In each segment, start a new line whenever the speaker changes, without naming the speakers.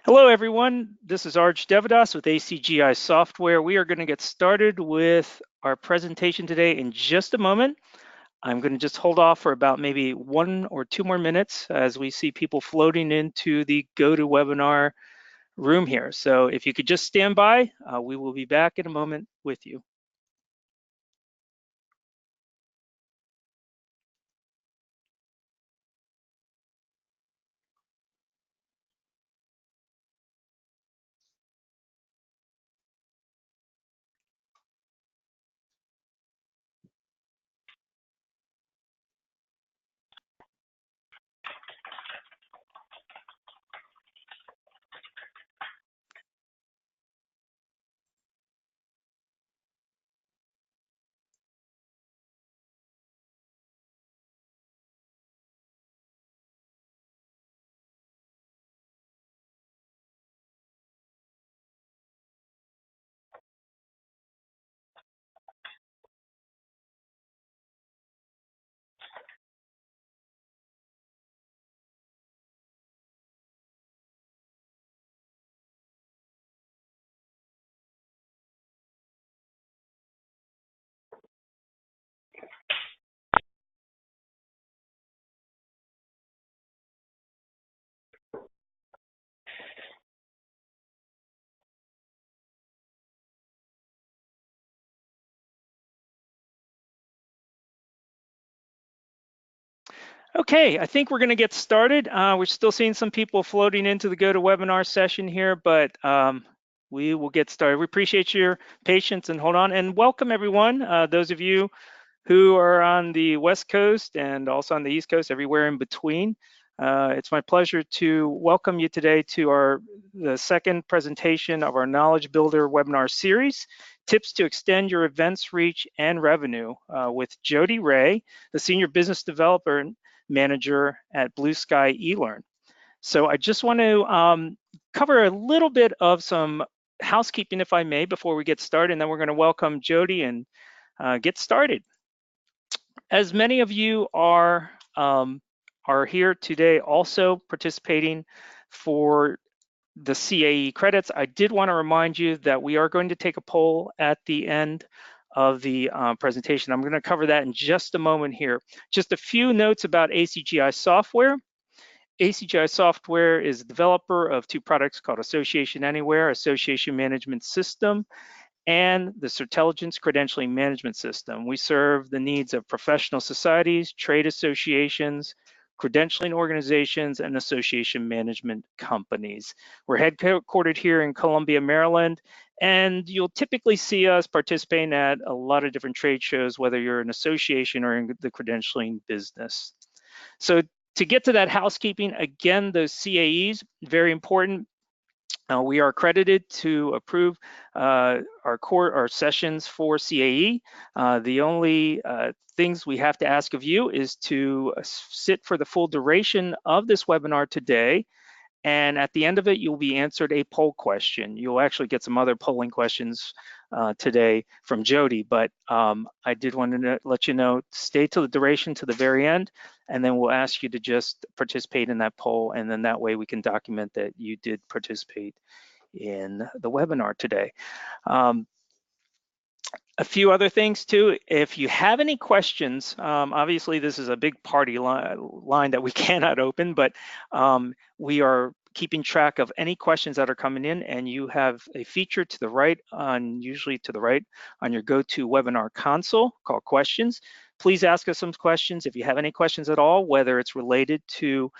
Hello, everyone. This is Arj Devadas with ACGI Software. We are going to get started with our presentation today in just a moment. I'm going to just hold off for about maybe 1 or 2 more minutes as we see people floating into the GoToWebinar room here. So if you could just stand by, we will be back in a moment with you. Okay, I think we're going to get started. We're still seeing some people floating into the GoToWebinar session here, but we will get started. We appreciate your patience and hold on. And welcome, everyone. Those of you who are on the West Coast and also on the East Coast, everywhere in between. It's my pleasure to welcome you today to the second presentation of our Knowledge Builder webinar series, Tips to Extend Your Events Reach and Revenue, with Jody Ray, the Senior Business Developer Manager at Blue Sky eLearn. So I just want to cover a little bit of some housekeeping, if I may, before we get started, and then we're going to welcome Jody and get started. As many of you are here today also participating for the CAE credits, I did want to remind you that we are going to take a poll at the end of the presentation. I'm going to cover that in just a moment here. Just a few notes about ACGI software. ACGI software is a developer of 2 products called Association Anywhere, Association Management System, and the Certelligence Credentialing Management System. We serve the needs of professional societies, trade associations, credentialing organizations, and association management companies. We're headquartered here in Columbia, Maryland, and you'll typically see us participating at a lot of different trade shows, whether you're an association or in the credentialing business. So to get to that housekeeping, again, those CAEs, very important. We are accredited to approve our sessions for CAE. The only things we have to ask of you is to sit for the full duration of this webinar today. And at the end of it, you'll be answered a poll question. You'll actually get some other polling questions today from Jody, but I did want to let you know, stay till the duration to the very end, and then we'll ask you to just participate in that poll, and then that way we can document that you did participate in the webinar today. A few other things too, if you have any questions, obviously this is a big party line that we cannot open, but we are keeping track of any questions that are coming in, and you have a feature to the right, usually to the right on your GoToWebinar console called questions. Please ask us some questions if you have any questions at all, whether it's related to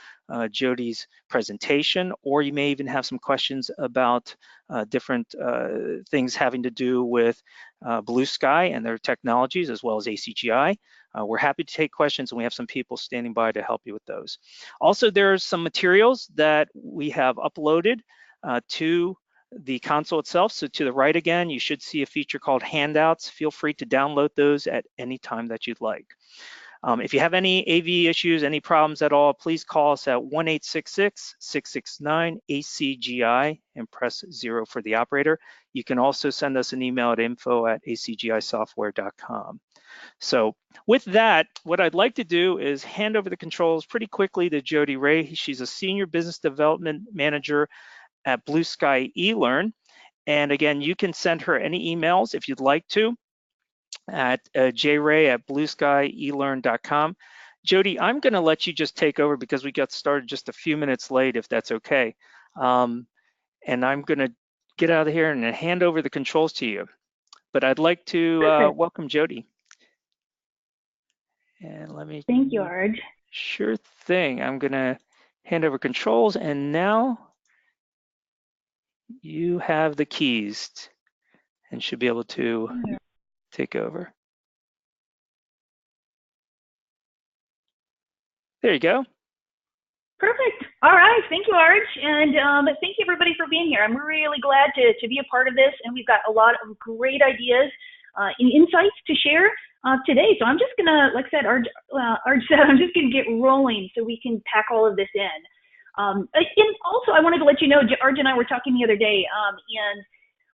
Jody's presentation, or you may even have some questions about different things having to do with Blue Sky and their technologies, as well as ACGI. We're happy to take questions, and we have some people standing by to help you with those. Also, there's some materials that we have uploaded to the console itself. So to the right again, you should see a feature called handouts. Feel free to download those at any time that you'd like. If you have any AV issues, any problems at all, please call us at 1-866-669-ACGI and press 0 for the operator. You can also send us an email at info@acgisoftware.com. So with that, what I'd like to do is hand over the controls pretty quickly to Jody Ray. She's a Senior Business Development Manager at Blue Sky eLearn. And again, you can send her any emails if you'd like to at jray@blueskyelearn.com. Jody, I'm going to let you just take over because we got started just a few minutes late, if that's okay. And I'm going to get out of here and hand over the controls to you. But I'd like to welcome Jody. And let me.
Thank you, Arj.
Sure thing. I'm going to hand over controls, and now you have the keys and should be able to take over. There you go.
Perfect. All right. Thank you, Arj. And thank you, everybody, for being here. I'm really glad to be a part of this. And we've got a lot of great ideas and insights to share today. So I'm just going to, like I said, Arj said, I'm just going to get rolling so we can pack all of this in. And also, I wanted to let you know, Arj and I were talking the other day, and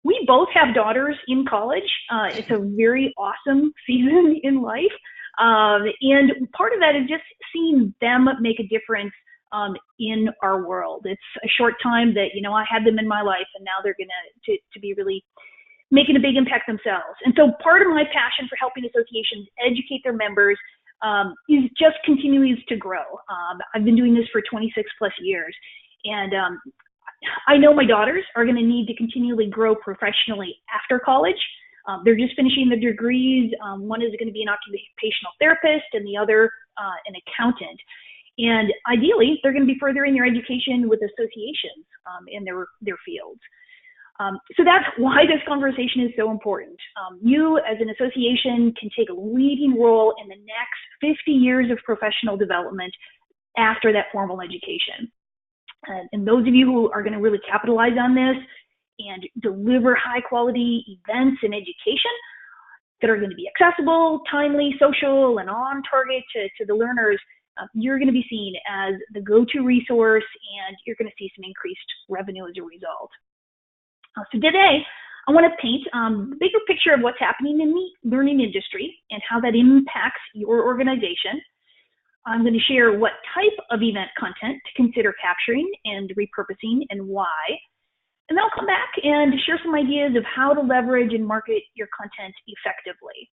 we both have daughters in college. It's a very awesome season in life. And part of that is just seeing them make a difference in our world. It's a short time that, I had them in my life, and now they're going to be really making a big impact themselves. And so part of my passion for helping associations educate their members is just continues to grow. I've been doing this for 26 plus years, and I know my daughters are going to need to continually grow professionally after college. They're just finishing their degrees. One is going to be an occupational therapist and the other an accountant. And ideally, they're going to be furthering their education with associations in their fields. So that's why this conversation is so important. You as an association can take a leading role in the next 50 years of professional development after that formal education. And those of you who are going to really capitalize on this and deliver high quality events and education that are going to be accessible, timely, social, and on target to the learners, you're going to be seen as the go-to resource, and you're going to see some increased revenue as a result. So today, I want to paint the bigger picture of what's happening in the learning industry and how that impacts your organization. I'm going to share what type of event content to consider capturing and repurposing and why. And then I'll come back and share some ideas of how to leverage and market your content effectively.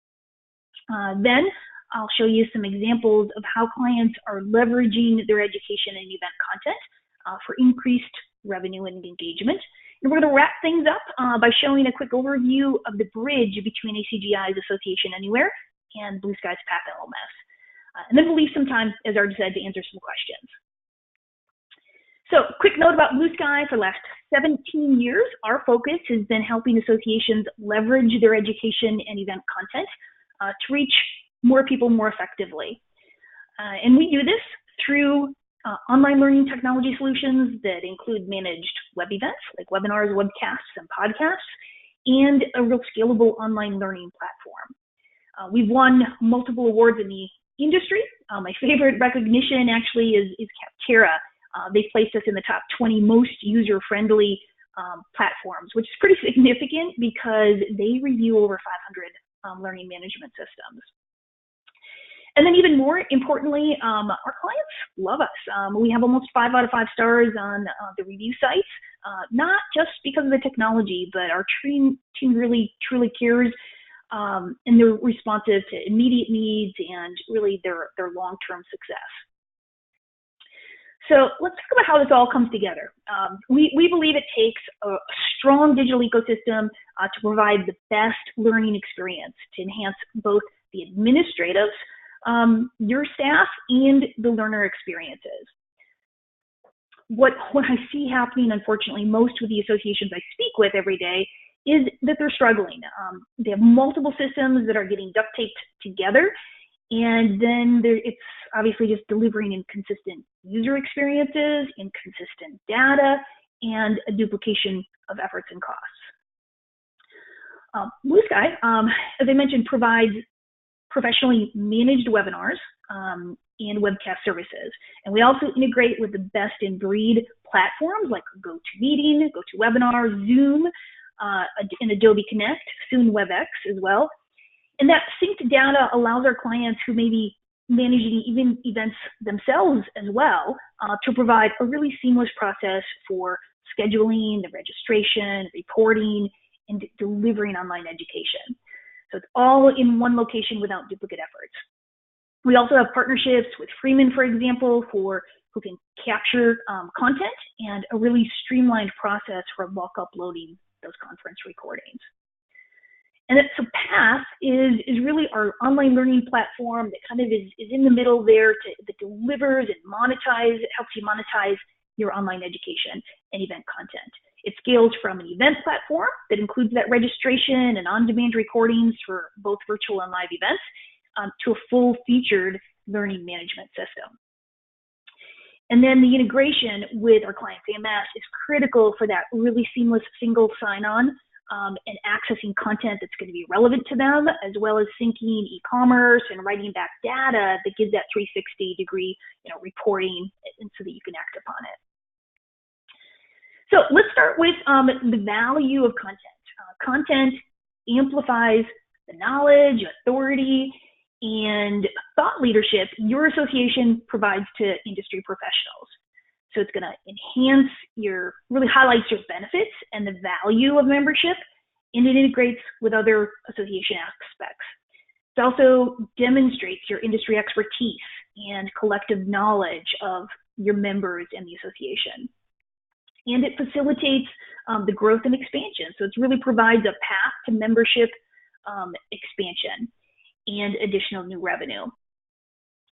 Then I'll show you some examples of how clients are leveraging their education and event content for increased revenue and engagement. And we're going to wrap things up by showing a quick overview of the bridge between ACGI's Association Anywhere and Blue Sky's Path LMS. And then we'll leave some time, as Arj said, to answer some questions. So, quick note about Blue Sky. For the last 17 years, our focus has been helping associations leverage their education and event content to reach more people more effectively. And we do this through online learning technology solutions that include managed web events like webinars, webcasts, and podcasts, and a real scalable online learning platform. We've won multiple awards in the industry. My favorite recognition actually is Capterra. They placed us in the top 20 most user-friendly platforms, which is pretty significant because they review over 500 learning management systems. And then even more importantly, our clients love us. We have almost 5 out of 5 stars on the review sites, not just because of the technology, but our team really truly cares, and they're responsive to immediate needs and really their long-term success. So let's talk about how this all comes together. We believe it takes a strong digital ecosystem to provide the best learning experience to enhance both the administrative, your staff, and the learner experiences. What I see happening, unfortunately, most with the associations I speak with every day is that they're struggling. They have multiple systems that are getting duct taped together, and then it's obviously just delivering inconsistent user experiences, inconsistent data, and a duplication of efforts and costs. Blue Sky, as I mentioned, provides professionally managed webinars and webcast services. And we also integrate with the best-in-breed platforms like GoToMeeting, GoToWebinar, Zoom, and Adobe Connect, soon WebEx as well. And that synced data allows our clients who may be managing events themselves as well to provide a really seamless process for scheduling, the registration, reporting, and delivering online education. So it's all in one location without duplicate efforts. We also have partnerships with Freeman, for example, who can capture content, and a really streamlined process for bulk uploading those conference recordings. And so PATH is really our online learning platform that kind of is in the middle there that delivers and helps you monetize your online education and event content. It scales from an event platform that includes that registration and on-demand recordings for both virtual and live events to a full-featured learning management system. And then the integration with our client's AMS is critical for that really seamless single sign-on and accessing content that's going to be relevant to them, as well as syncing e-commerce and writing back data that gives that 360-degree reporting, and so that you can act upon it. So let's start with the value of content. Content amplifies the knowledge, authority, and thought leadership your association provides to industry professionals. So it's going to enhance really highlights your benefits and the value of membership, and it integrates with other association aspects. It also demonstrates your industry expertise and collective knowledge of your members and the association. And it facilitates the growth and expansion. So it really provides a path to membership expansion and additional new revenue.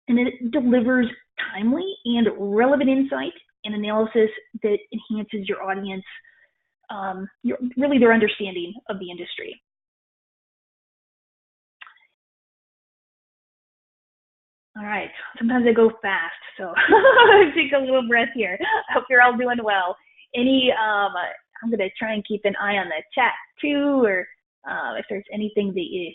And it delivers timely and relevant insight and analysis that enhances your audience, really their understanding of the industry. All right, sometimes I go fast, so take a little breath here. I hope you're all doing well. I'm gonna try and keep an eye on the chat too, or if there's anything that you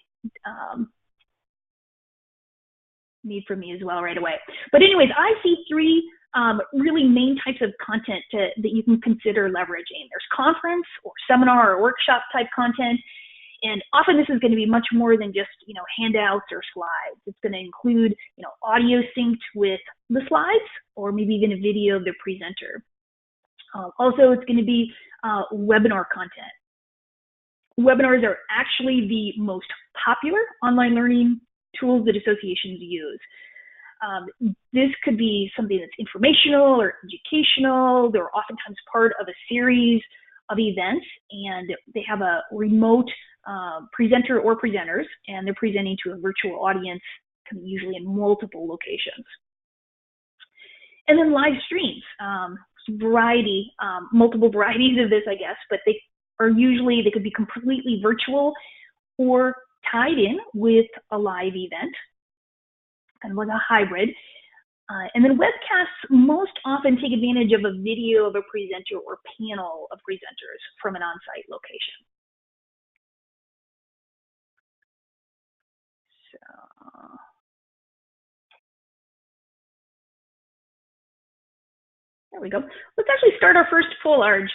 need from me as well right away. But anyways, I see three really main types of content that you can consider leveraging. There's conference or seminar or workshop type content. And often this is going to be much more than just, handouts or slides. It's going to include, audio synced with the slides, or maybe even a video of the presenter. Also, it's going to be webinar content. Webinars are actually the most popular online learning tools that associations use. This could be something that's informational or educational. They're oftentimes part of a series of events, and they have a remote presenter or presenters, and they're presenting to a virtual audience, usually in multiple locations. And then live streams, multiple varieties of this, I guess, but they could be completely virtual or tied in with a live event, kind of like a hybrid. And then webcasts most often take advantage of a video of a presenter or panel of presenters from an on-site location. So, there we go. Let's actually start our first poll, Arj.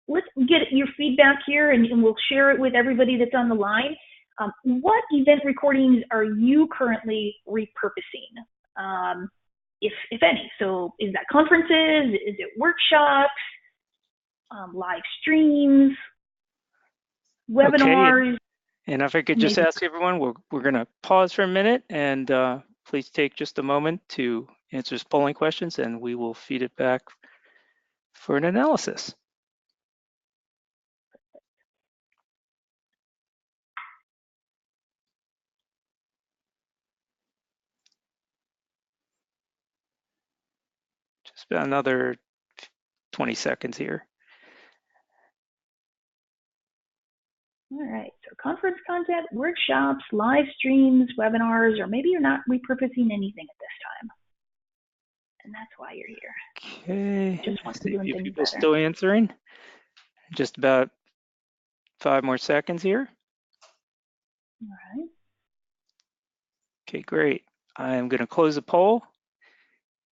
Let's get your feedback here, and we'll share it with everybody that's on the line. What event recordings are you currently repurposing, if any? So is that conferences? Is it workshops, live streams, webinars?
Okay. And if I could just ask everyone, we're going to pause for a minute, and please take just a moment to answer these polling questions, and we will feed it back for an analysis. Just about another 20 seconds here.
All right, so conference content, workshops, live streams, webinars, or maybe you're not repurposing anything at this time. And that's why you're here.
Okay,
Just want to
see
do
a few
things
people
better.
still answering. Just about 5 more seconds here.
All right.
Okay, great. I'm going to close the poll,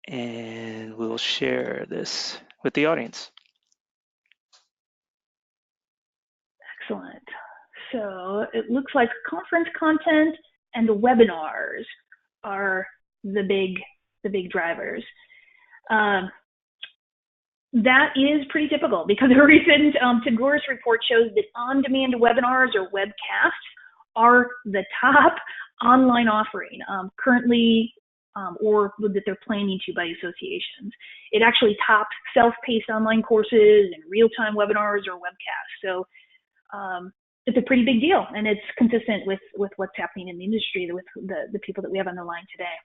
and we'll share this with the audience.
Excellent. So it looks like conference content and the webinars are the big drivers. that is pretty typical because a recent Tagorus report shows that on-demand webinars or webcasts are the top online offering currently or that they're planning to by associations. It actually tops self-paced online courses and real-time webinars or webcasts. So it's a pretty big deal, and it's consistent with what's happening in the industry with the people that we have on the line today.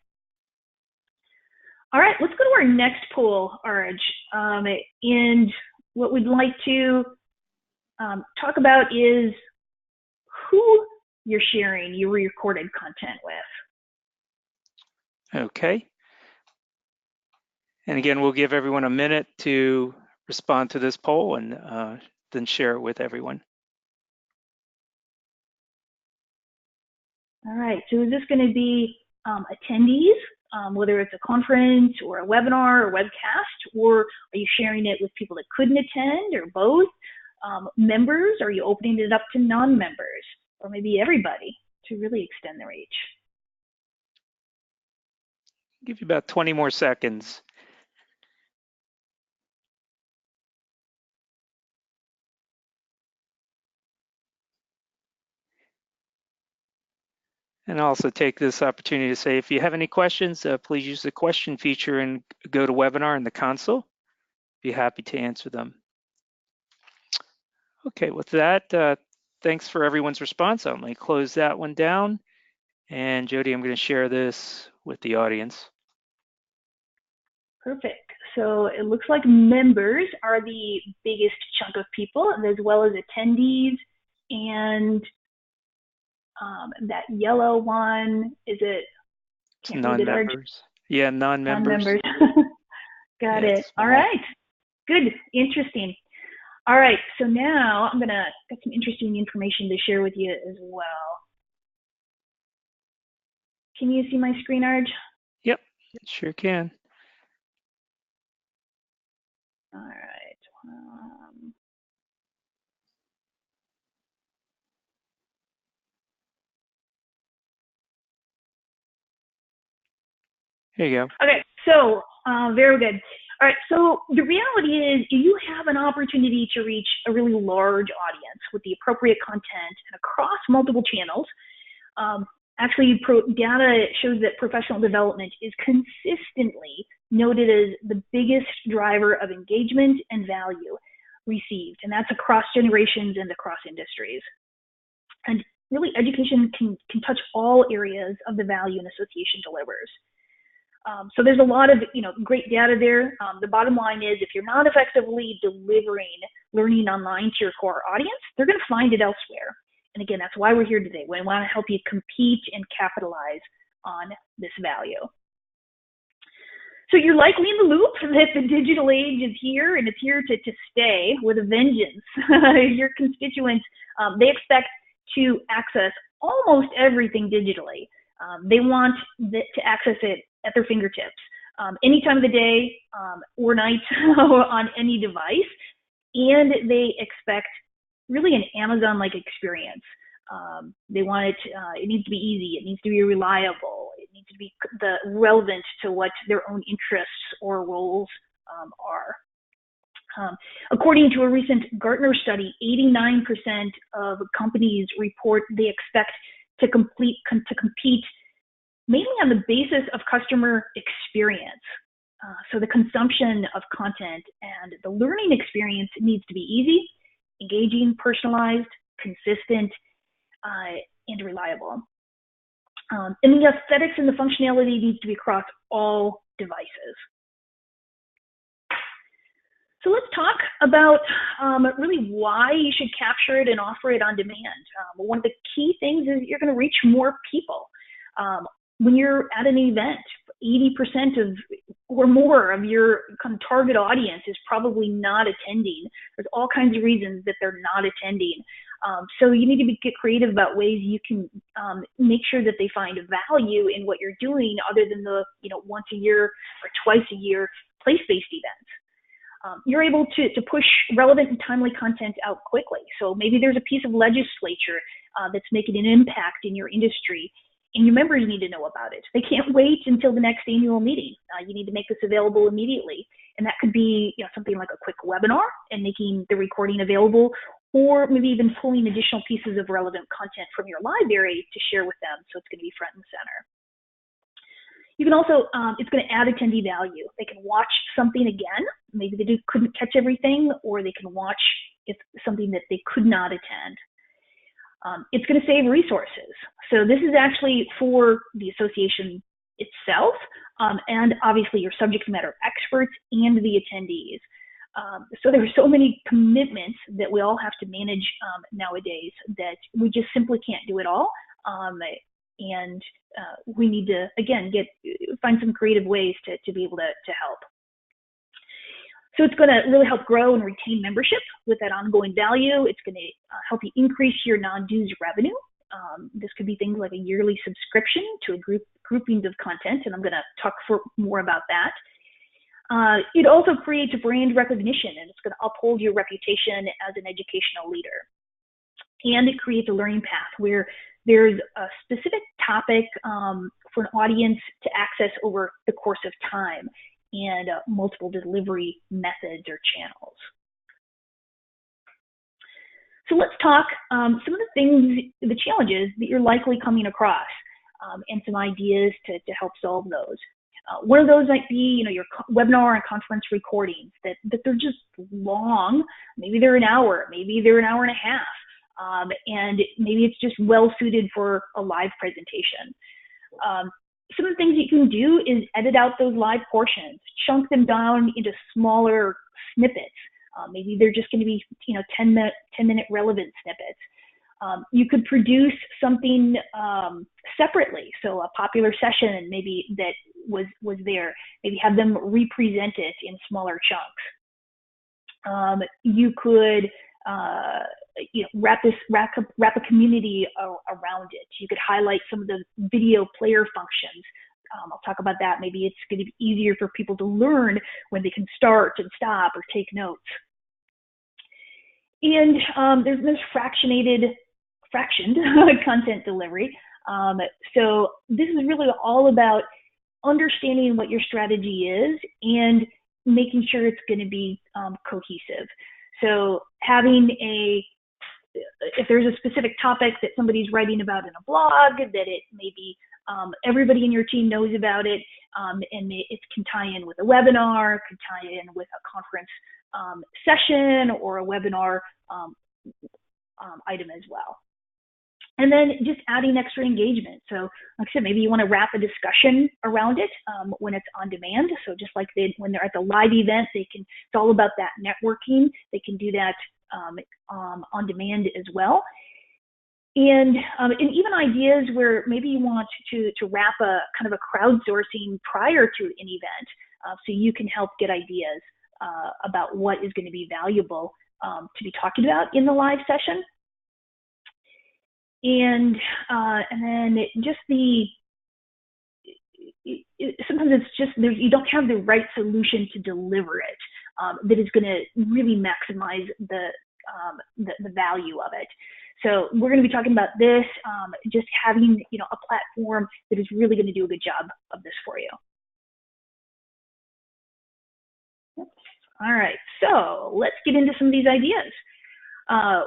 All right, let's go to our next poll, Arj. And what we'd like to talk about is who you're sharing your recorded content with.
Okay. And again, we'll give everyone a minute to respond to this poll and then share it with everyone.
All right, so is this going to be attendees, whether it's a conference or a webinar or webcast, or are you sharing it with people that couldn't attend, or both? Members, are you opening it up to non-members, or maybe everybody to really extend the reach?
Give you about 20 more seconds. And also take this opportunity to say, if you have any questions, please use the question feature in GoToWebinar in the console. Be happy to answer them. Okay, with that, thanks for everyone's response. I'm going to close that one down. And Jody, I'm going to share this with the audience.
Perfect. So it looks like members are the biggest chunk of people, as well as attendees, and that yellow one, is it?
Non-members. Yeah, non-members.
Non-members. Got it. All right. Good. Interesting. All right. So now I'm going to get some interesting information to share with you as well. Can you see my screen, Arj?
Yep, sure can.
All right.
Here you go.
Okay, so very good. All right, so the reality is you have an opportunity to reach a really large audience with the appropriate content and across multiple channels. Actually, data shows that professional development is consistently noted as the biggest driver of engagement and value received, and that's across generations and across industries. And really, education can touch all areas of the value an association delivers. So there's a lot of great data there. The bottom line is, if you're not effectively delivering learning online to your core audience, they're going to find it elsewhere. And again, that's why we're here today. We want to help you compete and capitalize on this value. So you're likely in the loop that the digital age is here, and it's here to stay with a vengeance. Your constituents, they expect to access almost everything digitally. They want to access it at their fingertips, any time of the day or night on any device. And they expect really an Amazon-like experience. They want it, it needs to be easy, it needs to be reliable, it needs to be relevant to what their own interests or roles are. According to a recent Gartner study, 89% of companies report they expect to compete mainly on the basis of customer experience. So the consumption of content and the learning experience needs to be easy, engaging, personalized, consistent, and reliable. And the aesthetics and the functionality needs to be across all devices. So let's talk about really why you should capture it and offer it on demand. One of the key things is you're going to reach more people. When you're at an event, 80% of or more of your kind of target audience is probably not attending. There's all kinds of reasons that they're not attending. So you need to get creative about ways you can make sure that they find value in what you're doing, other than the once a year or twice a year place-based events. You're able to push relevant and timely content out quickly. So maybe there's a piece of legislature that's making an impact in your industry, and your members need to know about it. They can't wait until the next annual meeting. You need to make this available immediately. And that could be, something like a quick webinar and making the recording available, or maybe even pulling additional pieces of relevant content from your library to share with them, so it's going to be front and center. You can also, it's going to add attendee value. They can watch something again. Maybe they couldn't catch everything, or they can watch something that they could not attend. It's going to save resources. So this is actually for the association itself, and obviously your subject matter experts and the attendees. So there are so many commitments that we all have to manage nowadays that we just simply can't do it all. And we need to, again, find some creative ways to be able to help. So it's going to really help grow and retain membership with that ongoing value. It's going to help you increase your non-dues revenue. This could be things like a yearly subscription to a groupings of content, and I'm going to talk more about that. It also creates a brand recognition, and it's going to uphold your reputation as an educational leader. And it creates a learning path where there's a specific topic for an audience to access over the course of time, and multiple delivery methods or channels. So let's talk some of the things, the challenges that you're likely coming across, and some ideas to help solve those. One of those might be, your webinar and conference recordings that they're just long. Maybe they're an hour, maybe they're an hour and a half, and maybe it's just well suited for a live presentation. Some of the things you can do is edit out those live portions, chunk them down into smaller snippets. Maybe they're just going to be, 10-minute relevant snippets. You could produce something separately, so a popular session maybe that was there. Maybe have them represent it in smaller chunks. You could wrap a community around it. You could highlight some of the video player functions. I'll talk about that. Maybe it's going to be easier for people to learn when they can start and stop or take notes. And there's fractioned content delivery. So this is really all about understanding what your strategy is and making sure it's going to be cohesive. So having if there's a specific topic that somebody's writing about in a blog, that it maybe everybody in your team knows about it, and it can tie in with a webinar, can tie in with a conference session or a webinar item as well. And then just adding extra engagement. So like I said, maybe you want to wrap a discussion around it when it's on demand. So just like when they're at the live event, it's all about that networking. They can do that on demand as well. And even ideas where maybe you want to wrap a kind of a crowdsourcing prior to an event, so you can help get ideas about what is going to be valuable to be talking about in the live session. And then sometimes it's just you don't have the right solution to deliver it that is going to really maximize the value of it. So we're going to be talking about this, just having a platform that is really going to do a good job of this for you. All right, so let's get into some of these ideas.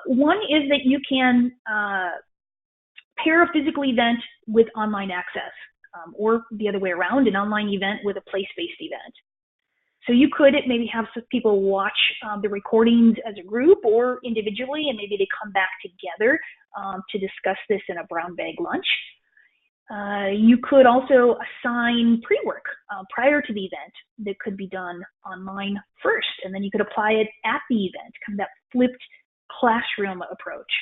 One is that you can pair a physical event with online access, or the other way around, an online event with a place-based event. So you could maybe have some people watch the recordings as a group or individually, and maybe they come back together to discuss this in a brown bag lunch. You could also assign pre-work prior to the event that could be done online first, and then you could apply it at the event, kind of that flipped classroom approach.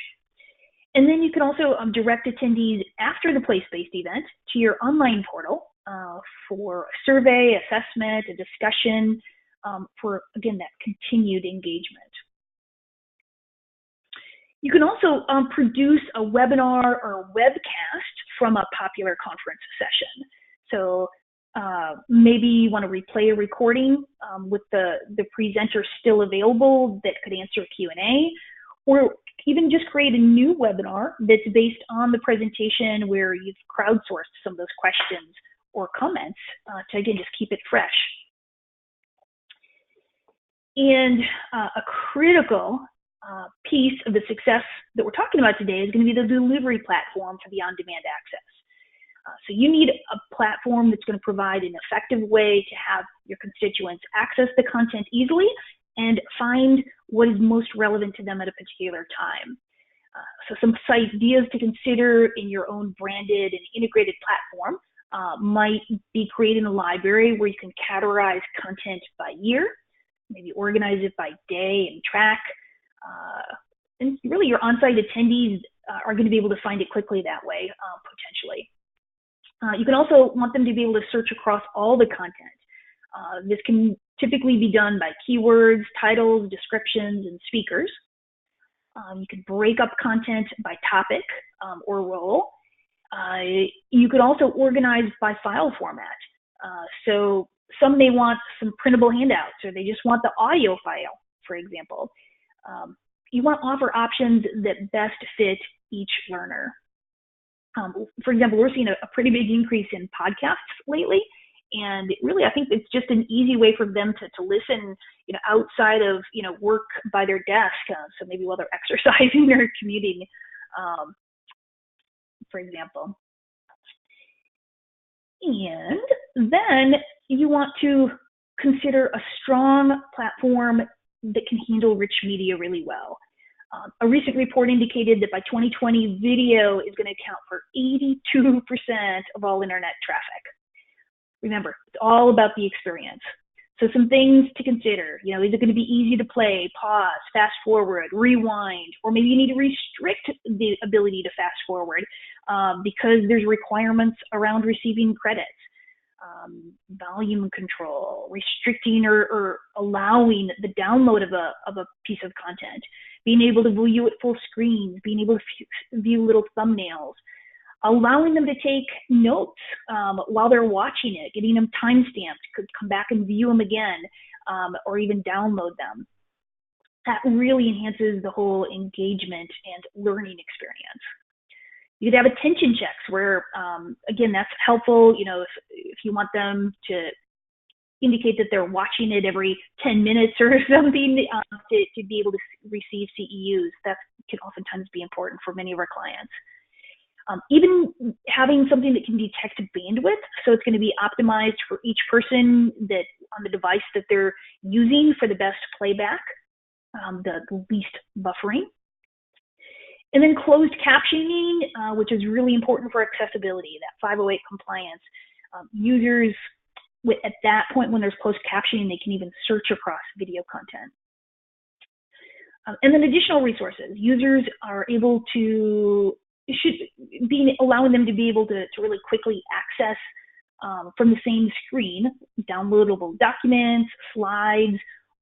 And then you can also direct attendees after the place-based event to your online portal for a survey, assessment, a discussion, for, again, that continued engagement. You can also produce a webinar or a webcast from a popular conference session. So maybe you want to replay a recording with the presenter still available that could answer a Q&A, or even just create a new webinar that's based on the presentation where you've crowdsourced some of those questions or comments to, again, just keep it fresh. And a critical piece of the success that we're talking about today is going to be the delivery platform for the on-demand access. So you need a platform that's going to provide an effective way to have your constituents access the content easily and find what is most relevant to them at a particular time. So some ideas to consider in your own branded and integrated platform might be creating a library where you can categorize content by year, maybe organize it by day and track. And really your on-site attendees are going to be able to find it quickly that way, potentially. You can also want them to be able to search across all the content. This can typically be done by keywords, titles, descriptions, and speakers. You could break up content by topic or role. You could also organize by file format. So some may want some printable handouts, or they just want the audio file, for example. You want to offer options that best fit each learner. For example, we're seeing a pretty big increase in podcasts lately, and really, I think it's just an easy way for them to listen, outside of, work by their desk. So maybe while they're exercising or commuting, for example. And then you want to consider a strong platform that can handle rich media really well. A recent report indicated that by 2020, video is going to account for 82% of all internet traffic. Remember, it's all about the experience. So some things to consider, is it going to be easy to play, pause, fast forward, rewind, or maybe you need to restrict the ability to fast forward because there's requirements around receiving credits. Volume control, restricting or allowing the download of a piece of content, being able to view it full screens, being able to view little thumbnails, allowing them to take notes while they're watching it, getting them timestamped, could come back and view them again, or even download them. That really enhances the whole engagement and learning experience. You could have attention checks where, again, that's helpful, if you want them to indicate that they're watching it every 10 minutes or something to be able to receive CEUs. That can oftentimes be important for many of our clients. Even having something that can detect bandwidth, so it's going to be optimized for each person that on the device that they're using for the best playback, the least buffering. And then closed captioning, which is really important for accessibility, that 508 compliance. Users, at that point when there's closed captioning, they can even search across video content. And then additional resources. Users are able to, allowing them to be able to really quickly access from the same screen, downloadable documents, slides,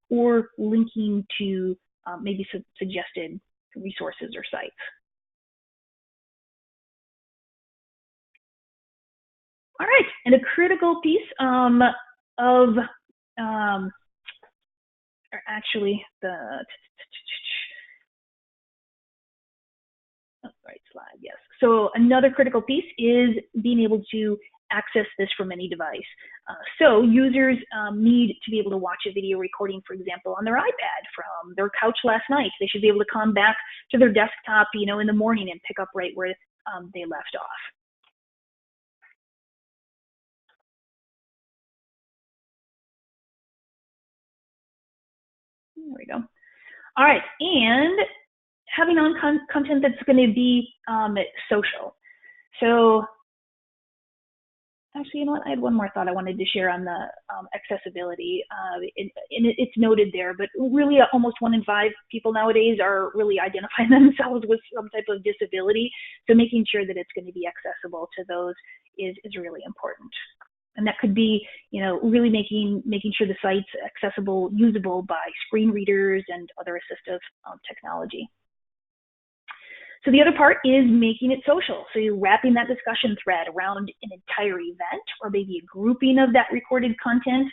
or linking to maybe suggested resources or sites. All right, and a critical piece or actually right slide, yes. So another critical piece is being able to access this from any device. So users need to be able to watch a video recording, for example, on their iPad from their couch last night. They should be able to come back to their desktop, in the morning and pick up right where they left off. There we go. All right, and having on content that's going to be social. So actually, I had one more thought I wanted to share on the accessibility. It's noted there, but really almost 1 in 5 people nowadays are really identifying themselves with some type of disability. So making sure that it's going to be accessible to those is really important. And that could be, really making sure the site's accessible, usable by screen readers and other assistive technology. So the other part is making it social. So you're wrapping that discussion thread around an entire event or maybe a grouping of that recorded content.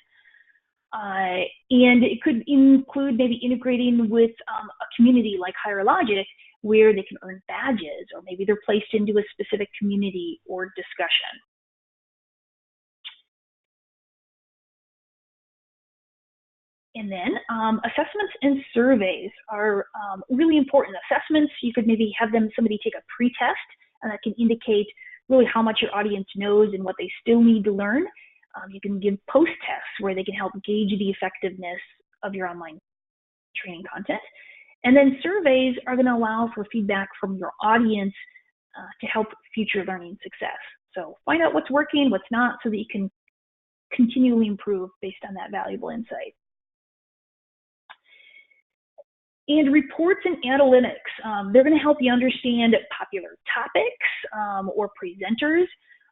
And it could include maybe integrating with a community like Higher Logic where they can earn badges, or maybe they're placed into a specific community or discussion. And then assessments and surveys are really important. Assessments, you could maybe have somebody take a pre-test, and that can indicate really how much your audience knows and what they still need to learn. You can give post-tests where they can help gauge the effectiveness of your online training content. And then surveys are going to allow for feedback from your audience to help future learning success. So find out what's working, what's not, so that you can continually improve based on that valuable insight. And reports and analytics, they're going to help you understand popular topics or presenters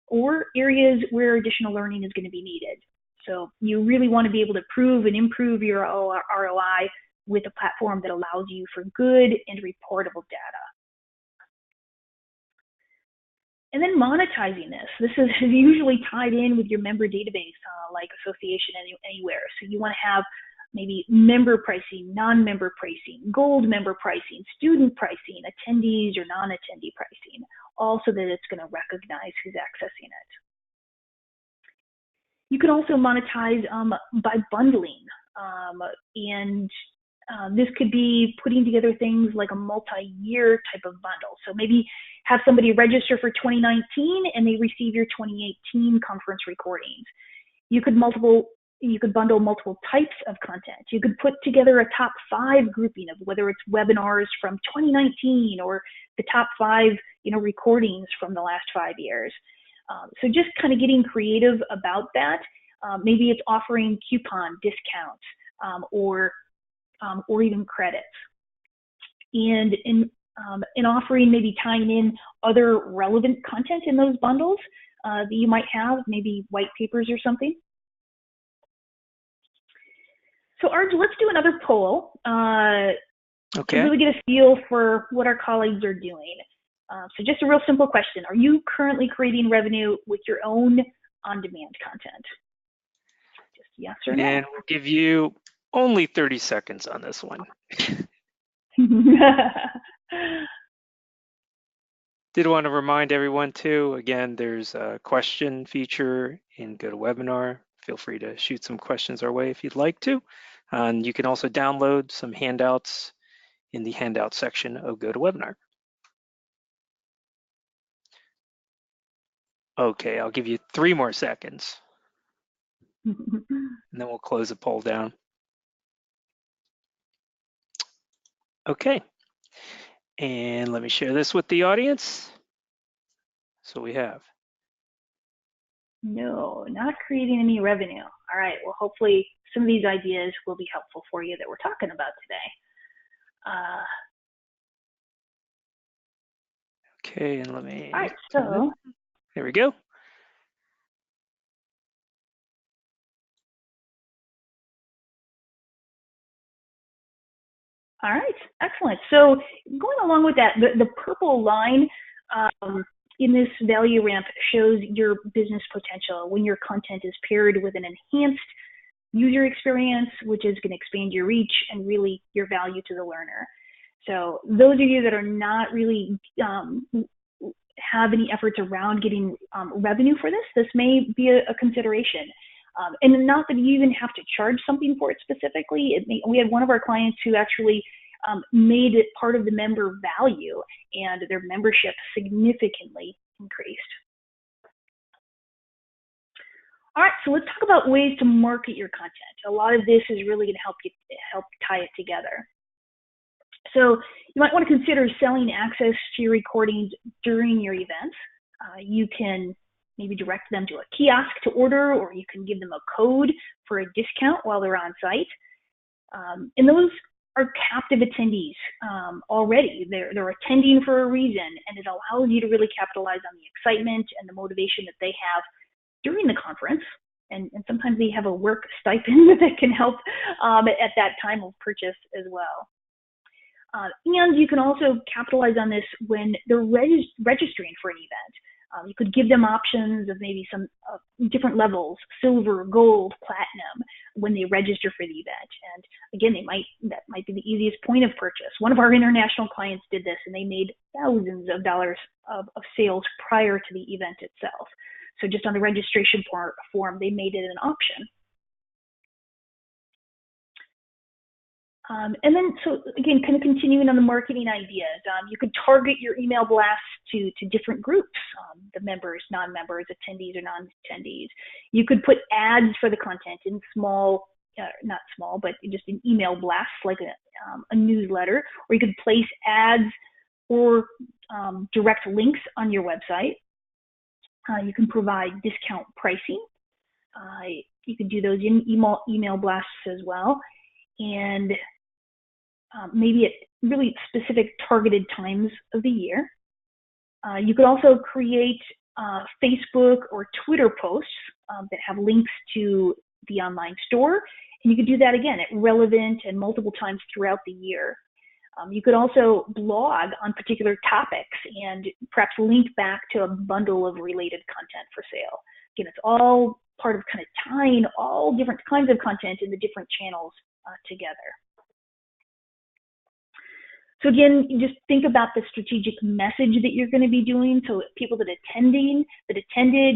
or areas where additional learning is going to be needed. So you really want to be able to prove and improve your ROI with a platform that allows you for good and reportable data. And then monetizing this. This is usually tied in with your member database, like Association Anywhere. So you want to have maybe member pricing, non-member pricing, gold member pricing, student pricing, attendees or non-attendee pricing, all so that it's going to recognize who's accessing it. You can also monetize by bundling, and this could be putting together things like a multi-year type of bundle. So maybe have somebody register for 2019 and they receive your 2018 conference recordings. You could bundle multiple types of content. You could put together a top 5 grouping of whether it's webinars from 2019 or the top 5, recordings from the last 5 years. So just kind of getting creative about that. Maybe it's offering coupon discounts or even credits. And in offering, maybe tying in other relevant content in those bundles that you might have, maybe white papers or something. So Arj, let's do another poll to really get a feel for what our colleagues are doing. So just a real simple question. Are you currently creating revenue with your own on-demand content? Just yes or no.
And we'll give you only 30 seconds on this one. Did want to remind everyone too, again, there's a question feature in GoToWebinar. Feel free to shoot some questions our way if you'd like to. And you can also download some handouts in the handout section of GoToWebinar. Okay, I'll give you 3 more seconds. And then we'll close the poll down. Okay, and let me share this with the audience. So we have.
No, not creating any revenue. All right, well, hopefully some of these ideas will be helpful for you that we're talking about today.
Okay, and let me.
All right, so.
There we go.
All right, excellent. So going along with that, the purple line in this value ramp shows your business potential when your content is paired with an enhanced user experience, which is going to expand your reach and really your value to the learner. So those of you that are not really have any efforts around getting revenue for this, this may be a consideration. And not that you even have to charge something for it specifically. We had one of our clients who actually made it part of the member value, and their membership significantly increased. All right, so let's talk about ways to market your content. A lot of this is really going to help tie it together. So you might want to consider selling access to your recordings during your events. You can maybe direct them to a kiosk to order, or you can give them a code for a discount while they're on site. And those are captive attendees already. They're attending for a reason, and it allows you to really capitalize on the excitement and the motivation that they have during the conference. And sometimes they have a work stipend that can help at that time of purchase as well. And you can also capitalize on this when they're registering for an event. You could give them options of maybe some different levels, silver, gold, platinum, when they register for the event. And again, that might be the easiest point of purchase. One of our international clients did this, and they made thousands of dollars of sales prior to the event itself. So just on the registration form, they made it an option. And then, so again, kind of continuing on the marketing ideas, you could target your email blasts to different groups, the members, non-members, attendees, or non-attendees. You could put ads for the content in small, not small, but just in email blasts, like a newsletter, or you could place ads or direct links on your website. You can provide discount pricing. You can do those in email blasts as well. And maybe at really specific targeted times of the year. You could also create Facebook or Twitter posts that have links to the online store. And you could do that again at relevant and multiple times throughout the year. You could also blog on particular topics and perhaps link back to a bundle of related content for sale. Again, it's all part of kind of tying all different kinds of content in the different channels together. So again, you just think about the strategic message that you're going to be doing. So people that attended,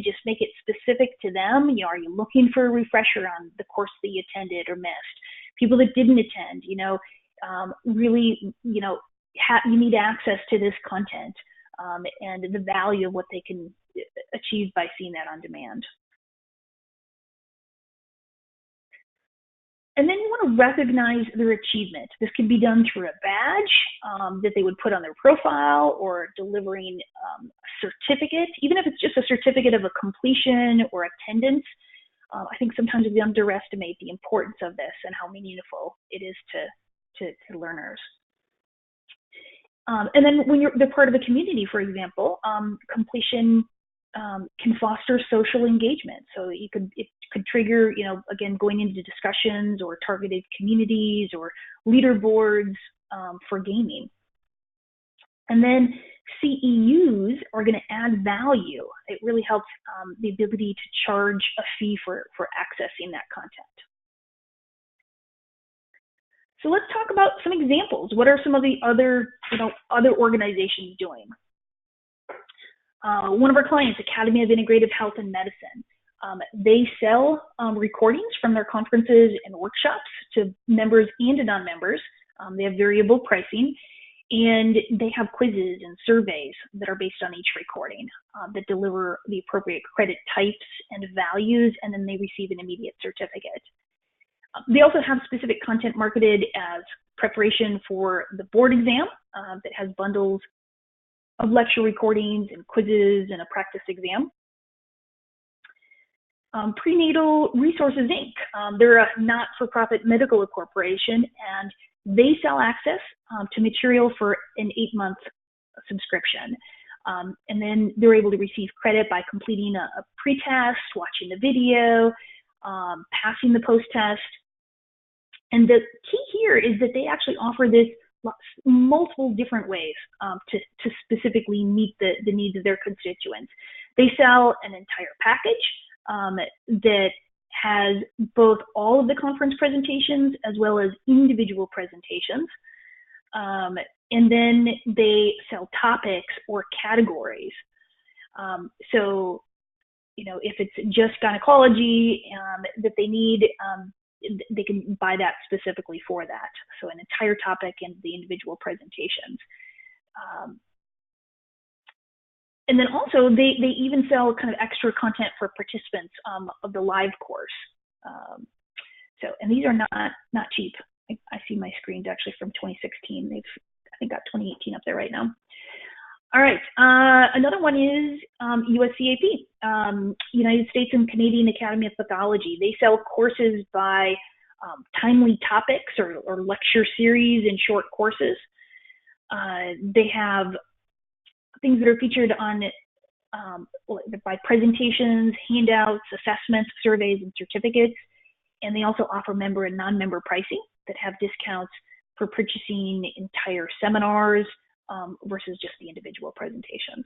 just make it specific to them. You know, are you looking for a refresher on the course that you attended or missed? People that didn't attend, you know, really, you know, you need access to this content and the value of what they can achieve by seeing that on demand. And then you want to recognize their achievement. This can be done through a badge that they would put on their profile, or delivering a certificate, even if it's just a certificate of a completion or attendance. I think sometimes we underestimate the importance of this and how meaningful it is to learners. And then when they're part of a community, for example, completion can foster social engagement. So it could trigger, you know, again, going into discussions or targeted communities or leaderboards for gaming. And then CEUs are going to add value. It really helps the ability to charge a fee for accessing that content. So let's talk about some examples. What are some of the other organizations doing? One of our clients, Academy of Integrative Health and Medicine, they sell recordings from their conferences and workshops to members and to non-members. They have variable pricing, and they have quizzes and surveys that are based on each recording that deliver the appropriate credit types and values, and then they receive an immediate certificate. They also have specific content marketed as preparation for the board exam that has bundles of lecture recordings and quizzes and a practice exam. Prenatal Resources, Inc. They're a not-for-profit medical corporation, and they sell access to material for an 8-month subscription. And then they're able to receive credit by completing a pre-test, watching the video, passing the post-test. And the key here is that they actually offer this multiple different ways to specifically meet the needs of their constituents. They sell an entire package that has both all of the conference presentations as well as individual presentations. And then they sell topics or categories. So, you know, if it's just gynecology that they need, they can buy that specifically for that. So an entire topic and the individual presentations. And then also they even sell kind of extra content for participants of the live course. And these are not cheap. I see my screen's actually from 2016. They've, I think, got 2018 up there right now. All right, another one is USCAP, United States and Canadian Academy of Pathology. They sell courses by timely topics or lecture series and short courses. They have things that are featured on by presentations, handouts, assessments, surveys, and certificates. And they also offer member and non-member pricing that have discounts for purchasing entire seminars versus just the individual presentations.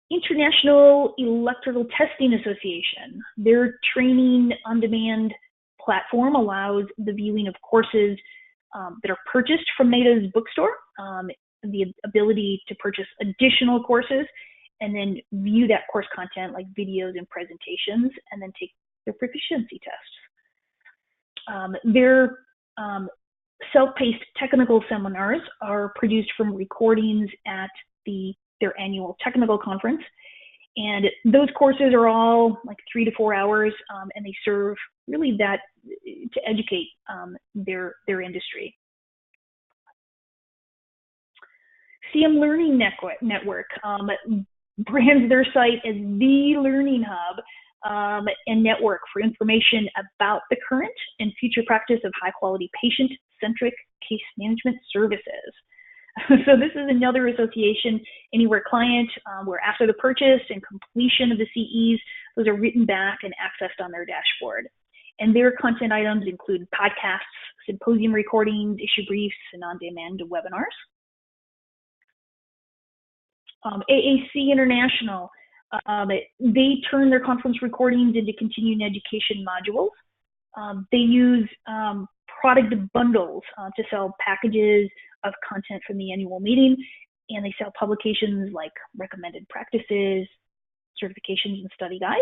International Electrical Testing Association, their training on demand platform allows the viewing of courses that are purchased from NATA's bookstore, the ability to purchase additional courses, and then view that course content like videos and presentations, and then take their proficiency tests. Their self-paced technical seminars are produced from recordings at their annual technical conference. And those courses are all like 3 to 4 hours, and they serve really that to educate their industry. CM Learning Network brands their site as the learning hub and network for information about the current and future practice of high-quality patient-centric case management services. So this is another association anywhere client where after the purchase and completion of the CEs, those are written back and accessed on their dashboard. And their content items include podcasts, symposium recordings, issue briefs, and on-demand webinars. AAC International, they turn their conference recordings into continuing education modules. They use product bundles to sell packages of content from the annual meeting, and they sell publications like recommended practices, certifications, and study guides.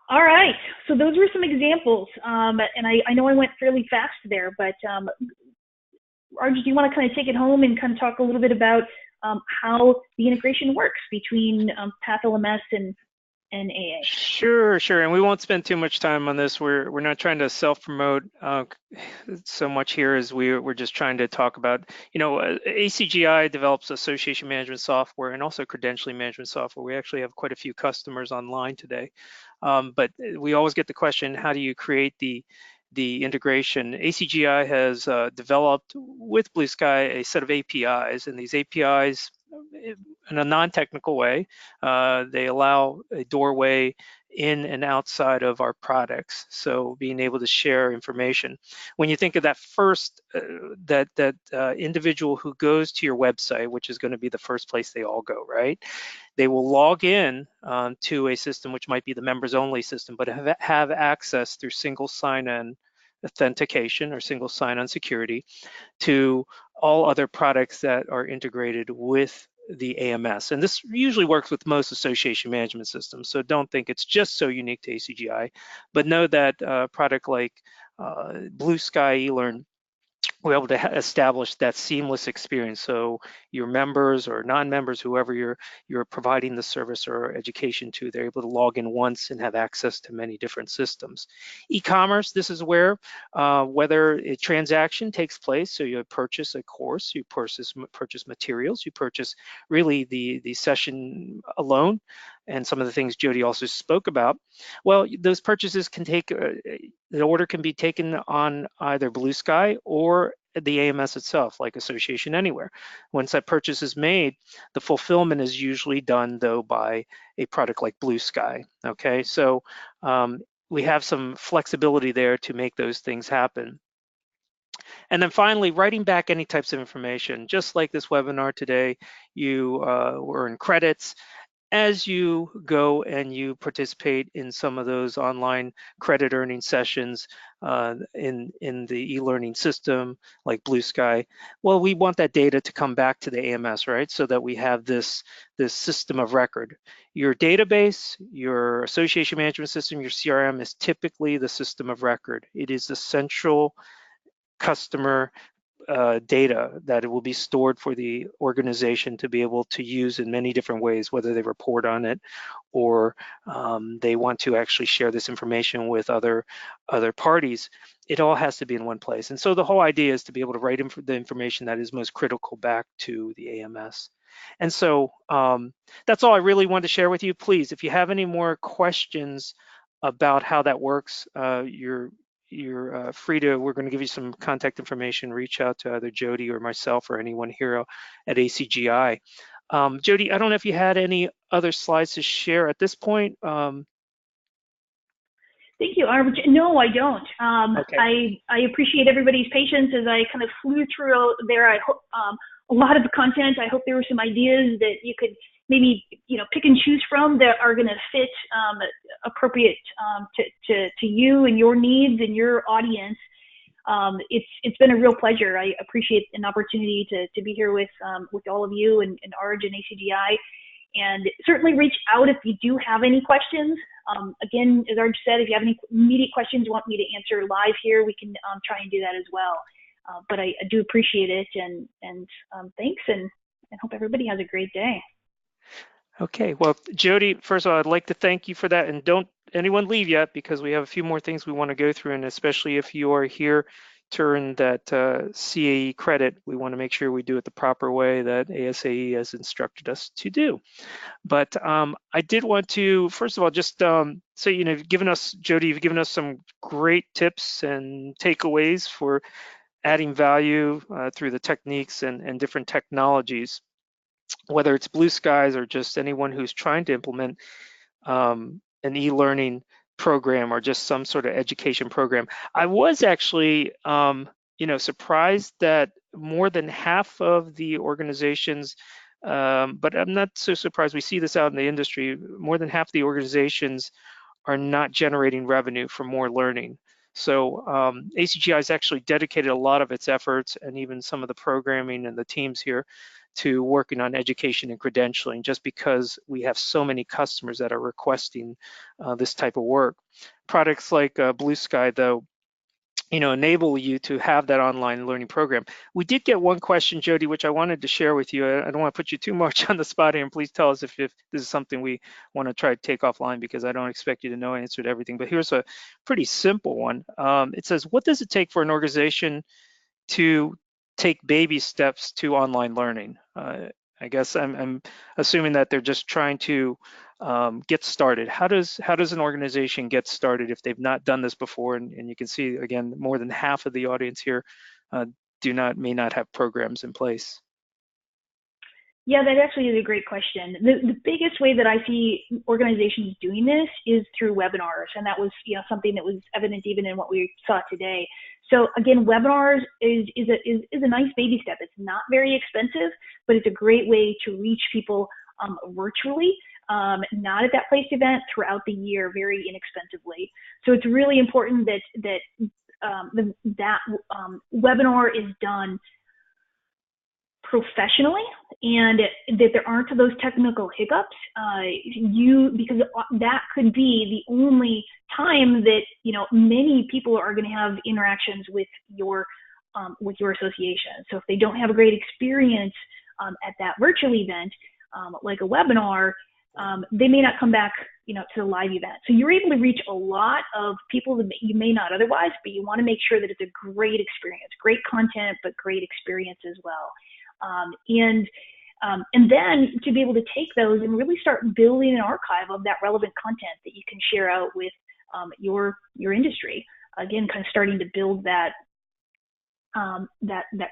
All right, so those were some examples, and I know I went fairly fast there, but Arj, do you want to kind of take it home and kind of talk a little bit about how the integration works between PathLMS and AA?
Sure, and we won't spend too much time on this. We're not trying to self-promote so much here as we're just trying to talk about, ACGI develops association management software and also credentialing management software. We actually have quite a few customers online today, but we always get the question, how do you create the integration? ACGI has developed with Blue Sky a set of APIs, and these APIs, in a non-technical way, they allow a doorway in and outside of our products. So being able to share information. When you think of that first, individual who goes to your website, which is going to be the first place they all go, right? They will log in to a system which might be the members only system, but have access through single sign-on authentication or single sign-on security to all other products that are integrated with the AMS. And this usually works with most association management systems. So don't think it's just so unique to ACGI, but know that a product like Blue Sky eLearn, we're able to establish that seamless experience. So your members or non-members, whoever you're providing the service or education to, they're able to log in once and have access to many different systems. E-commerce, this is where whether a transaction takes place, so you purchase a course, you purchase materials, you purchase really the session alone, and some of the things Jody also spoke about. Well, those purchases can take, the order can be taken on either Blue Sky or the AMS itself, like Association Anywhere. Once that purchase is made, the fulfillment is usually done though by a product like Blue Sky, okay? So we have some flexibility there to make those things happen. And then finally, writing back any types of information, just like this webinar today, you earn credits as you go and you participate in some of those online credit earning sessions in the e-learning system like Blue Sky. Well, we want that data to come back to the AMS, right? So that we have this system of record. Your database, your association management system, your CRM is typically the system of record. It is the central customer data that it will be stored for the organization to be able to use in many different ways, whether they report on it or they want to actually share this information with other parties. It all has to be in one place. And so the whole idea is to be able to write the information that is most critical back to the AMS. And so that's all I really wanted to share with you. Please, if you have any more questions about how that works, you're free to, we're going to give you some contact information, reach out to either Jody or myself or anyone here at ACGI. Jody, I don't know if you had any other slides to share at this point.
Thank you, Arj. No, I don't.
Okay.
I appreciate everybody's patience as I kind of flew through there. I hope a lot of the content. I hope there were some ideas that you could maybe pick and choose from that are going to fit appropriate to you and your needs and your audience. It's been a real pleasure. I appreciate an opportunity to be here with all of you and Arj and ACGI. And certainly reach out if you do have any questions. Again, as Arj said, if you have any immediate questions you want me to answer live here, we can try and do that as well. But I do appreciate it, and thanks, and hope everybody has a great day.
Okay, well, Jody, first of all, I'd like to thank you for that, and don't anyone leave yet, because we have a few more things we want to go through, and especially if you are here to earn that CAE credit, we want to make sure we do it the proper way that ASAE has instructed us to do. But I did want to, first of all, just say, you've given us, Jody, you've given us some great tips and takeaways for adding value through the techniques and different technologies, whether it's blue skies or just anyone who's trying to implement an e-learning program or just some sort of education program. I was actually, surprised that more than half of the organizations, but I'm not so surprised. We see this out in the industry. More than half the organizations are not generating revenue from more learning. So ACGI has actually dedicated a lot of its efforts, and even some of the programming and the teams here, to working on education and credentialing, just because we have so many customers that are requesting this type of work. Products like Blue Sky, though, enable you to have that online learning program. We did get one question, Jody, which I wanted to share with you. I don't want to put you too much on the spot here, and please tell us if this is something we want to try to take offline, because I don't expect you to know answer to everything. But here's a pretty simple one. It says, what does it take for an organization to take baby steps to online learning? I guess I'm assuming that they're just trying to get started. How does an organization get started if they've not done this before? And you can see, again, more than half of the audience here may not have programs in place.
Yeah, that actually is a great question. The biggest way that I see organizations doing this is through webinars, and that was something that was evident even in what we saw today. So again, webinars is a nice baby step. It's not very expensive, but it's a great way to reach people virtually, not at that placed event, throughout the year, very inexpensively. So it's really important that webinar is done professionally, and that there aren't those technical hiccups, because that could be the only time that many people are going to have interactions with your association. So if they don't have a great experience at that virtual event, like a webinar, they may not come back to the live event. So you're able to reach a lot of people that you may not otherwise, but you want to make sure that it's a great experience, great content, but great experience as well. And then to be able to take those and really start building an archive of that relevant content that you can share out with your industry. Again, kind of starting to build that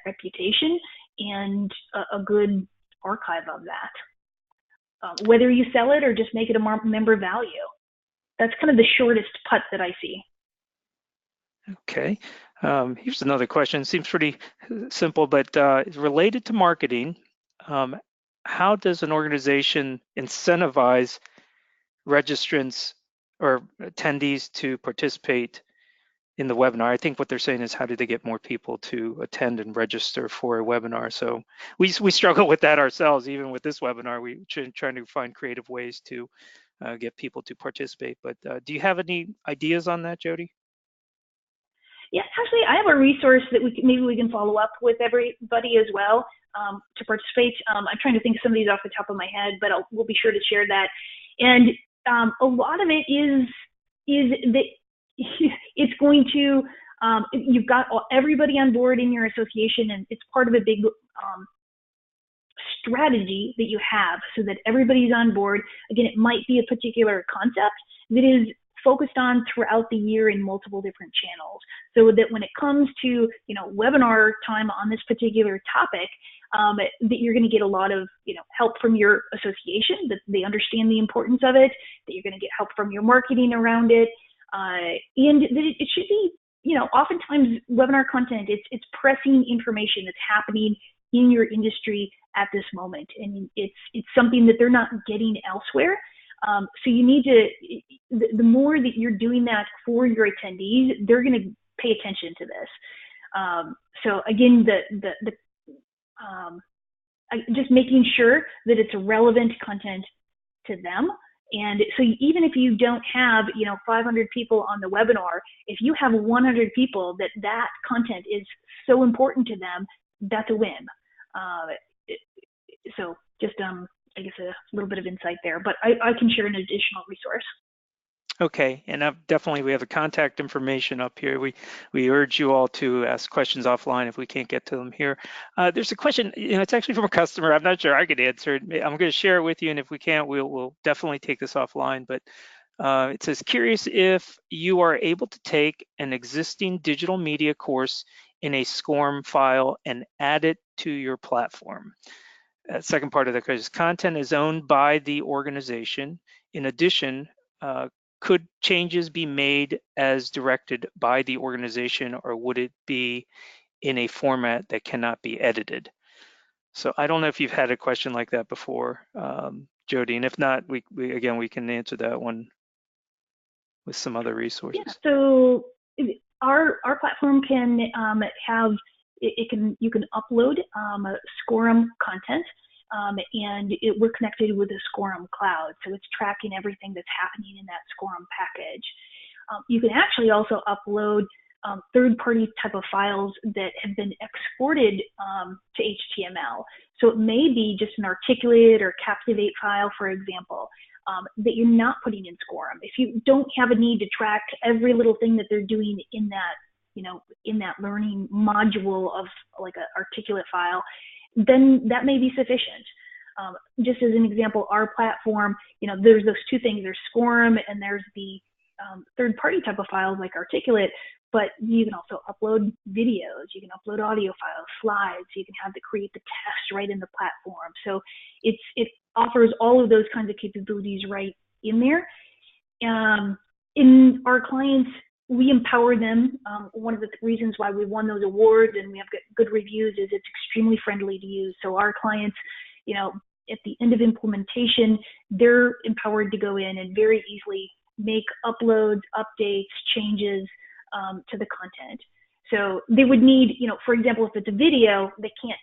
reputation and a good archive of that. Whether you sell it or just make it a member value. That's kind of the shortest putt that I see.
Okay. Here's another question. It seems pretty simple, but it's related to marketing. How does an organization incentivize registrants or attendees to participate in the webinar? I think what they're saying is, how do they get more people to attend and register for a webinar? So we struggle with that ourselves. Even with this webinar, we're trying to find creative ways to get people to participate. But do you have any ideas on that, Jody?
Yeah, actually, I have a resource that maybe we can follow up with everybody as well to participate. I'm trying to think of some of these off the top of my head, but we'll be sure to share that. And a lot of it is that it's going to, you've got everybody on board in your association, and it's part of a big strategy that you have so that everybody's on board. Again, it might be a particular concept that is focused on throughout the year in multiple different channels, so that when it comes to webinar time on this particular topic, that you're going to get a lot of help from your association, that they understand the importance of it, that you're going to get help from your marketing around it, and that it should be oftentimes webinar content, it's pressing information that's happening in your industry at this moment, and it's something that they're not getting elsewhere. So you need to, the more that you're doing that for your attendees, they're going to pay attention to this. So again, just making sure that it's relevant content to them. And so even if you don't have, 500 people on the webinar, if you have 100 people that content is so important to them, that's a win. So just, I guess a little bit of insight there, but I can share an additional resource.
Okay, and definitely we have the contact information up here. We urge you all to ask questions offline if we can't get to them here. There's a question, it's actually from a customer. I'm not sure I could answer it. I'm going to share it with you, and if we can't, we'll definitely take this offline. But it says, curious if you are able to take an existing digital media course in a SCORM file and add it to your platform. Second part of the question is, content is owned by the organization. In addition, could changes be made as directed by the organization, or would it be in a format that cannot be edited? So I don't know if you've had a question like that before, Jody, and if not, we can answer that one with some other resources.
Yeah, so our platform can have, you can upload SCORM content, and we're connected with the SCORM cloud, so it's tracking everything that's happening in that SCORM package. You can actually also upload third-party type of files that have been exported to HTML. So it may be just an Articulate or Captivate file, for example, that you're not putting in SCORM. If you don't have a need to track every little thing that they're doing in that, in that learning module of like an Articulate file, then that may be sufficient. Just as an example, our platform, there's those two things. There's SCORM and there's the third-party type of files like Articulate, but you can also upload videos, you can upload audio files, slides, you can have to create the test right in the platform. So it offers all of those kinds of capabilities right in there. In our clients, we empower them. One of the reasons why we won those awards and we have good reviews is it's extremely friendly to use. So our clients, at the end of implementation, they're empowered to go in and very easily make uploads, updates, changes to the content. So they would need, for example, if it's a video, they can't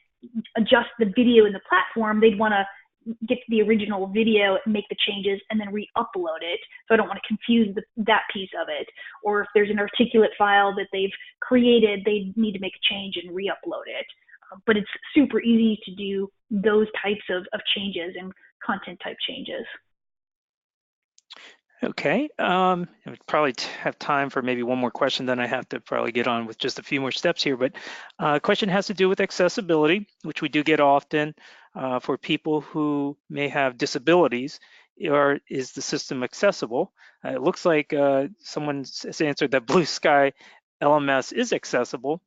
adjust the video in the platform. They'd want to get to the original video, make the changes, and then re-upload it. So I don't want to confuse that piece of it. Or if there's an Articulate file that they've created, they need to make a change and re-upload it. But it's super easy to do those types of changes and content type changes.
Okay, I would probably have time for maybe one more question, then I have to probably get on with just a few more steps here. But question has to do with accessibility, which we do get often for people who may have disabilities. Or is the system accessible? It looks like someone has answered that Blue Sky LMS is accessible.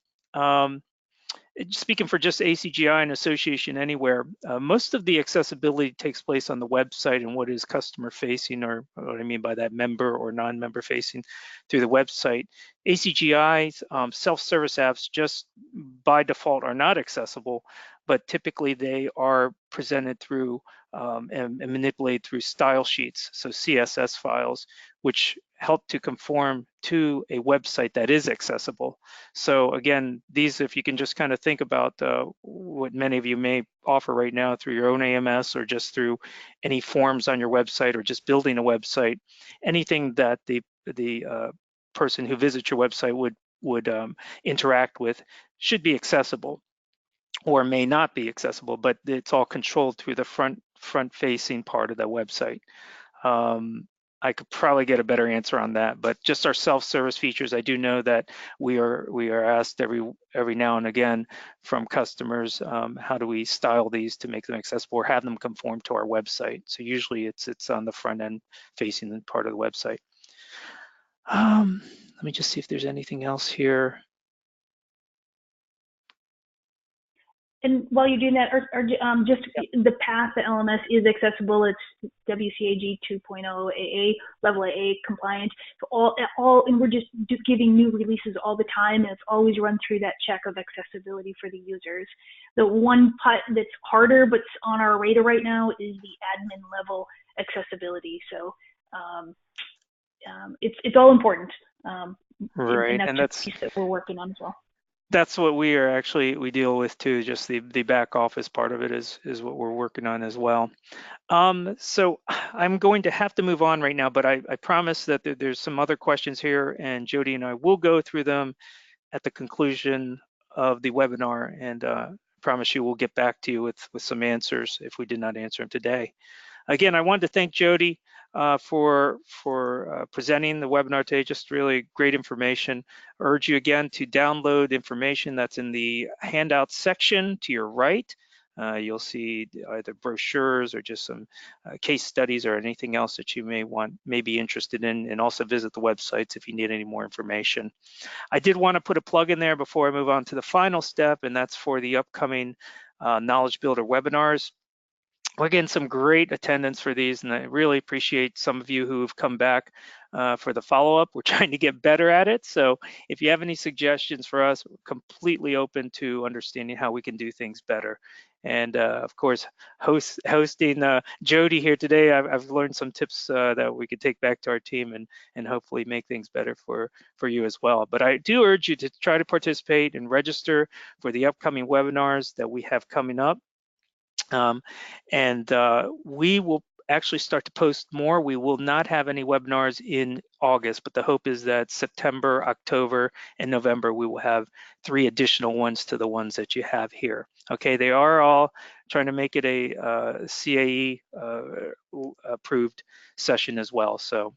Speaking for just ACGI and Association Anywhere, most of the accessibility takes place on the website and what is customer facing, or what I mean by that, member or non-member facing through the website. ACGI's self-service apps just by default are not accessible, but typically they are presented through and manipulated through style sheets, so CSS files, which help to conform to a website that is accessible. So again, these, if you can just kind of think about what many of you may offer right now through your own AMS or just through any forms on your website or just building a website, anything that the person who visits your website would interact with should be accessible, or may not be accessible, but it's all controlled through the front-facing part of the website. I could probably get a better answer on that, but just our self-service features, I do know that we are asked every now and again from customers, how do we style these to make them accessible or have them conform to our website? So usually it's on the front end facing part of the website. Let me just see if there's anything else here.
And while you're doing that, just the path that LMS is accessible, it's WCAG 2.0 AA, level AA compliant. So and we're just giving new releases all the time, and it's always run through that check of accessibility for the users. The one part that's harder, but's on our radar right now, is the admin level accessibility. So it's all important.
Right,
and that's a piece that we're working on as well.
That's what we deal with too. Just the back office part of it is what we're working on as well. So I'm going to have to move on right now, but I promise that there's some other questions here, and Jody and I will go through them at the conclusion of the webinar, and promise you we'll get back to you with some answers if we did not answer them today. Again, I wanted to thank Jody for presenting the webinar today. Just really great information. I urge you again to download information that's in the handout section to your right. You'll see either brochures or just some case studies or anything else that you may be interested in, and also visit the websites if you need any more information. I did want to put a plug in there before I move on to the final step, and that's for the upcoming Knowledge Builder webinars. We're getting some great attendance for these, and I really appreciate some of you who have come back for the follow-up. We're trying to get better at it, so if you have any suggestions for us, we're completely open to understanding how we can do things better. And of course, hosting Jody here today, I've learned some tips that we could take back to our team and hopefully make things better for you as well. But I do urge you to try to participate and register for the upcoming webinars that we have coming up. We will actually start to post more. We will not have any webinars in August, but the hope is that September, October, and November, we will have 3 additional ones to the ones that you have here. Okay, they are all trying to make it a CAE approved session as well. So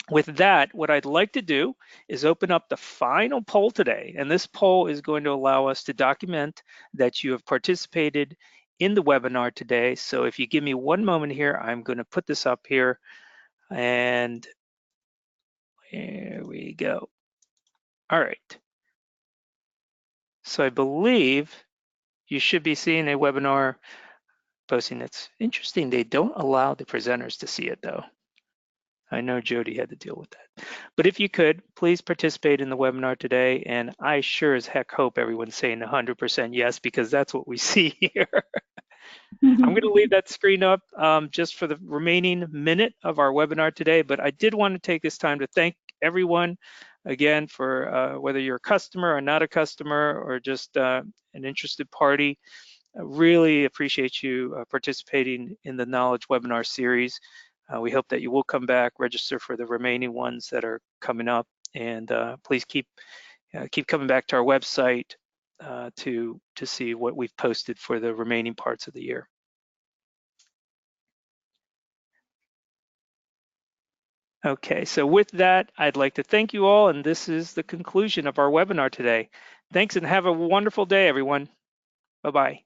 with that, what I'd like to do is open up the final poll today. And this poll is going to allow us to document that you have participated in the webinar today. So if you give me one moment here, I'm going to put this up here. And here we go. All right. So I believe you should be seeing a webinar posting. It's interesting. They don't allow the presenters to see it though. I know Jody had to deal with that. But if you could, please participate in the webinar today. And I sure as heck hope everyone's saying 100% yes, because that's what we see here. I'm going to leave that screen up just for the remaining minute of our webinar today. But I did want to take this time to thank everyone again for whether you're a customer or not a customer or just an interested party. I really appreciate you participating in the Knowledge webinar series. We hope that you will come back, register for the remaining ones that are coming up, and please keep coming back to our website to see what we've posted for the remaining parts of the year. Okay, so with that, I'd like to thank you all, and this is the conclusion of our webinar today. Thanks and have a wonderful day, everyone. Bye-bye.